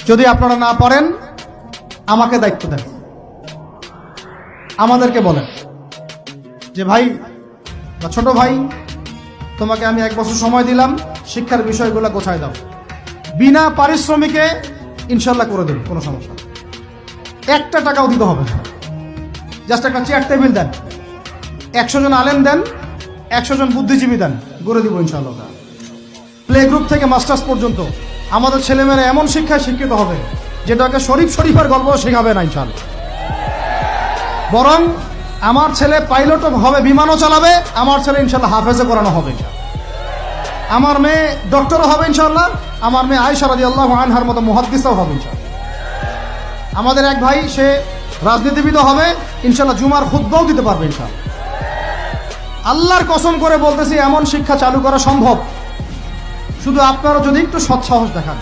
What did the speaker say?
যদি আপনারা না পারেন আমাকে দায়িত্ব দেন, আমাদেরকে বলেন যে ভাই বা ছোট ভাই, তোমাকে আমি 1 বছর সময় দিলাম, শিক্ষার বিষয়গুলো গোছায় দাও। বিনা পারিশ্রমিকে ইনশাল্লাহ করে দেব, কোনো সমস্যা নেই। 1 টাকাও দিতে হবে না, জাস্ট একটা চেয়ার টেবিল দেন, 100 জন আলেম দেন, 100 জন বুদ্ধিজীবী দেন, করে দিব ইনশাআল্লাহ। প্লে গ্রুপ থেকে মাস্টার্স পর্যন্ত আমাদের ছেলেমেয়েরা এমন শিক্ষায় শিক্ষিত হবে যেটাকে শরীফের গল্প শেখাবে না ইনশাআল্লাহ। বরং আমার ছেলে পাইলটও হবে, বিমানও চালাবে, আমার ছেলে ইনশাআল্লাহ হাফেজে করানো হবে, আমার মেয়ে ডক্টরও হবে ইনশাআল্লাহ, আমার মেয়ে আয়েশা রাদিয়াল্লাহু আনহার মতো মুহাদ্দিসও হবে ইনশাআল্লাহ। আমাদের এক ভাই, সে রাজনীতিবিদও হবে ইনশাআল্লাহ, জুমার খুতবাও দিতে পারবে ইনশাআল্লাহ। আল্লাহর কসম করে বলতেছি, এমন শিক্ষা চালু করা সম্ভব, শুধু আপনারা যদি একটু সৎসাহস দেখান।